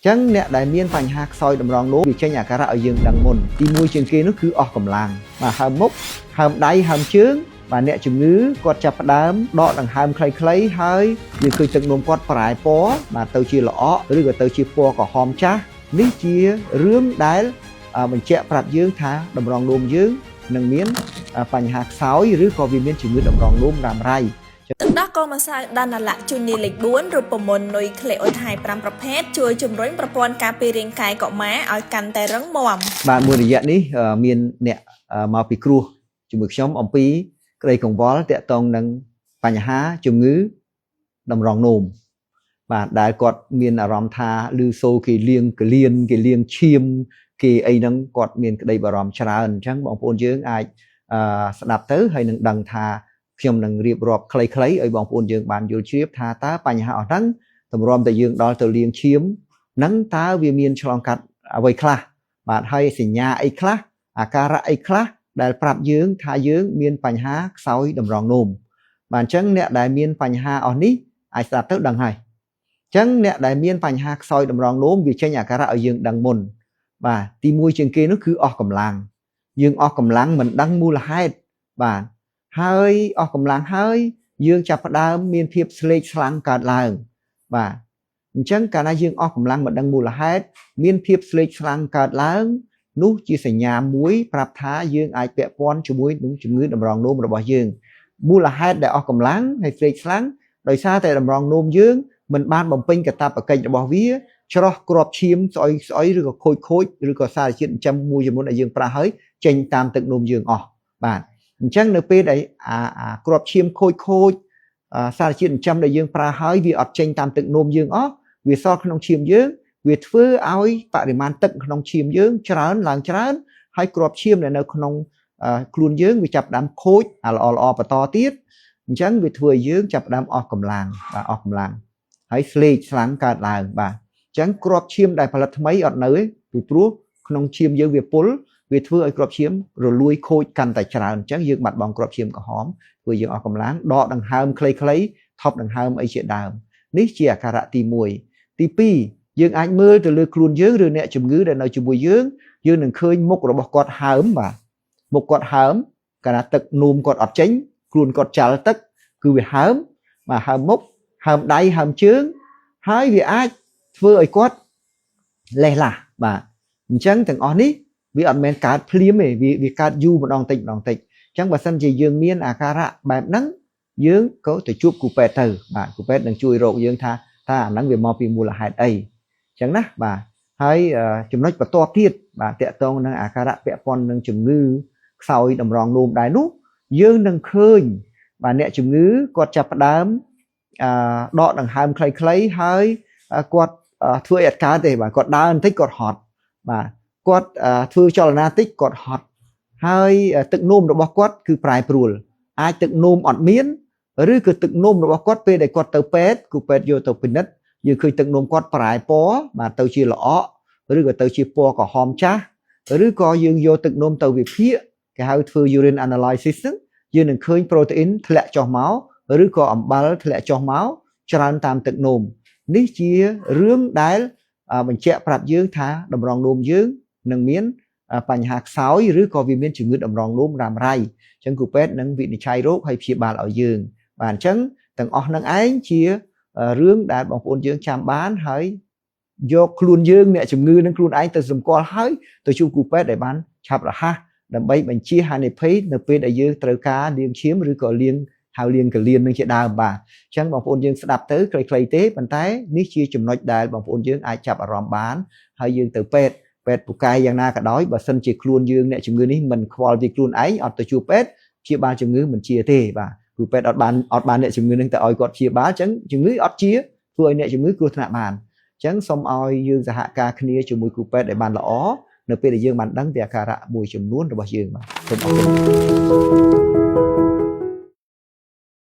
chẳng nè đại miên phành hạc soi đầm rong nốt vì tranh nhà cá rạo dương đằng mồn thì mùi trường kia nó cứ cầm làng mà hàm mốc hàm đáy hàm chướng và nè chừng ngứ quạt chập đám đọ đằng hàm khay khay hơi như cười từng nôm quạt phải pó mà tàu chia lõ rồi tàu chia po có hòm chá ní chia rướm đáy mình chẹt phạt dương thá đầm rong nôm dương nâng miến phành hạc sói rứa có vì miên chừng ngứ đầm rong nôm làm ray Từng đó con mà sao đàn là chuyên đi lịch 4 rồi bộ môn nuôi khởi ở thai pram prophet chui chùm rối propon cà phê riêng cài cọ má ở cành tay rắn mòm. Bạn mua được dạng ní miền nè màu pì cua chùm mực sống ông pí đây còn vó tẹt tông nâng phành há chùm ngứ đầm rong nôm và đại quạt miền ròm tha lưu xô kỳ liêng chiêm kỳ ấy nâng quạt miền đây bà ròm tràn chẳng bọn phôn dưỡng ai đạp tới hay nâng đằng thàខ្ញុំនឹងរៀបរាប់ខ្លីៗឲ្យបងប្អូនយើងបានយល់ជ្រាបថាតើបញ្ហាអស់ហ្នឹងតម្រាំតែយើងដល់ទៅលៀងឈាមហ្នឹងតើវាមានឆ្លងកាត់អ្វីខ្លះបាទហើយសញ្ញាអីខ្លះអាការៈអីខ្លះដែលប្រាប់យើងថាយើងមានបញ្ហាខ្សោយតម្រងនោមបាទអញ្ចឹងអ្នកដែលមានបញ្ហាអស់នេះអាចស្ដាប់ទៅដឹងហើយអញ្ចឹងអ្នកដែលមានបញ្ហាខ្សោយតម្រងនោមវាចេញអាការៈឲ្យយើងដឹងមុនបាទទី1ជាងគេនោះគឺអស់កម្លាំងយើងអស់កម្លាំងមិនដឹងមូលហេតុបាទហើយអស់កម្លាំងហើយយើងចាប់ផ្ដើមមានភាពស្លេកស្លាំងកើតឡើងបាទអញ្ចឹងកាលណាយើងអស់កម្លាំងមិនដឹងមូលហេតុមានភាពស្លេកស្លាំងកើតឡើងនោះជាសញ្ញាមួយប្រាប់ថាយើងអាចពាក់ព័ន្ធជាមួយនឹងជំងឺតម្រងនោមរបស់យើងមូលហេតុដែលអស់កម្លាំងហើយស្លេកស្លាំងដោយសារតែតម្រងនោមយើងមិនបានបំពេញកាតព្វកិច្ចរបស់វាច្រោះគ្រាប់ឈាមស្អុយឬក៏ខូចឬក៏សារជាតិចិញ្ចឹមមួយចំនួនដែលយើងប្រើហើយចេញតាមទឹកនោមយើងអស់បាទអញ្ចឹងនៅពេលដែលគ្រាប់ឈាមខូចសារជាតិចិញ្ចឹមដែលយើងប្រើហើយវាអត់ចេញតាមទឹកនោមយើងអស់វាសល់ក្នុងឈាមយើងវាធ្វើឲ្យបរិមាណទឹកក្នុងឈាមយើងច្រើនឡើងច្រើនហើយគ្រាប់ឈាមដែលនៅក្នុងខ្លួនយើងវាចាប់ផ្ដើមខូចល្អបន្តទៀតអញ្ចឹងវាធ្វើឲ្យយើងចាប់ផ្ដើមអស់កម្លាំងបាទអស់កម្លាំងហើយស្លេកស្លាំងកើតឡើងបាទអញ្ចឹងគ្រាប់ឈាមដែលផលិតថ្មីអត់នៅទេពីព្រោះក្នុងឈាមយើងវាពុលវាធ្វើឲ្យគ្រាប់ឈាមរលួយខូចកាន់តែច្រើនអញ្ចឹងយើងបាត់បង់គ្រាប់ឈាមក្រហមធ្វើយើងអស់កម្លាំងដកដង្ហើមខ្លីៗថប់ដង្ហើមអីជាដើមនេះជាអាការៈទី1ទី2យើងអាចមើលទៅលើខ្លួនយើងឬអ្នកជំងឺដែលនៅជាមួយយើងនឹងឃើញមុខរបស់គាត់ហើមបាទមុខគាត់ហើមកាលណាទឹកនោមគាត់អត់ចេញខ្លួនគាត់ចាល់ទឹកគឺវាហើមបាទហើមមុខហើមដៃហើមជើងហើយវាអាចធ្វើឲ្យគាត់លេះឡាស់បាទអញ្ចឹងទាំងអស់នេះវាអត់មែនកើតភ្លាមទេវាកើតយូរម្ដងតិចអញ្ចឹងបើសិនជាយើងមានអាការៈបែបហ្នឹងយើងក៏ទៅជួបគ្រូពេទ្យទៅបាទគ្រូពេទ្យនឹងជួយរកយើងថាអាហ្នឹងវាមកពីមូលហេតុអីអញ្ចឹងណាបាទហើយចំណុចបន្ទាប់ទៀតបាទតកតងនឹងអាការៈពាក់ព័ន្ធនឹងជំងឺខ្សោយតម្រងនោមដែរនោះយើងនឹងឃើញបាទអ្នកជំងឺគាត់ចាប់ផ្ដើមដកដង្ហើមខ្លីៗហើយគាត់ធ្វើឲ្យអត់កើតទេបាទគាត់ដើរបន្តិចគាត់ហត់បាទគាត់ធ្វើចលនាតិចគាត់ហត់ហើយទឹកនោមរបស់គាត់គឺប្រែប្រួលអាចទឹកនោមអត់មានឬក៏ទឹកនោមរបស់គាត់ពេលដែលគាត់ទៅពេទ្យគ្រូពេទ្យយកទៅពិនិត្យយើងឃើញទឹកនោមគាត់ប្រែពណ៌បាទទៅជាល្អក់ឬក៏ទៅជាពណ៌ក្រហមចាស់ឬក៏យើងយកទឹកនោមទៅវិភាគគេហៅធ្វើ urine analysis ហ្នឹងយើងនឹងឃើញ protein ធ្លាក់ចុះមកឬក៏អំបិលធ្លាក់ចុះមកច្រើនតាមទឹកនោមនេះជារឿងដែលបញ្ជាក់ប្រាប់យើងថាតម្រងនោមយើងនឹងមានបញ្ហាខ្សោយឬក៏វាមានជំងឺតម្រងនោមរ៉ាំរ៉ៃអញ្ចឹងគ្រូពេទ្យនឹងវិនិច្ឆ័យរោគហើយព្យាបាលឲ្យយើងបាទអញ្ចឹងទាំងអស់នឹងឯងជារឿងដែលបងប្អូនយើងចាំបានហើយយកខ្លួនយើងអ្នកជំងឺនឹងខ្លួនឯងទៅសម្គាល់ហើយទៅជួបគ្រូពេទ្យដែលបានឆាប់រហ័សដើម្បីបញ្ជាហានិភ័យនៅពេលដែលយើងត្រូវការលាងឈាមឬក៏លាងកលៀននឹងជាដើមបាទអញ្ចឹងបងប្អូនយើងស្ដាប់ទៅខ្លីៗទេប៉ុន្តែនេះជាចំណុចដែលបងប្អូនយើងអាចចាប់អារម្មណ៍បានហើយយើងទៅពេទ្យពូកែយ៉ាងណាក៏ដោយបើសិនជាខ្លួនយើងអ្នកជំងឺនេះមិនខ្វល់ពីខ្លួនឯងអត់ទៅជួបពេទ្យព្យាបាលជំងឺមិនជាទេបាទគ្រូពេទ្យអត់បានអ្នកជំងឺនឹងទៅឲ្យគាត់ព្យាបាលអញ្ចឹងជំងឺអត់ជាធ្វើឲ្យអ្នកជំងឺគ្រោះថ្នាក់បានអញ្ចឹងសូមឲ្យយើងសហការគ្នាជាមួយគ្រូពេទ្យដែលបានល្អនៅពេលដែលយើងបានដឹងពីអាការៈមួយចំនួនរបស់យើងបាទសូមអរគុណ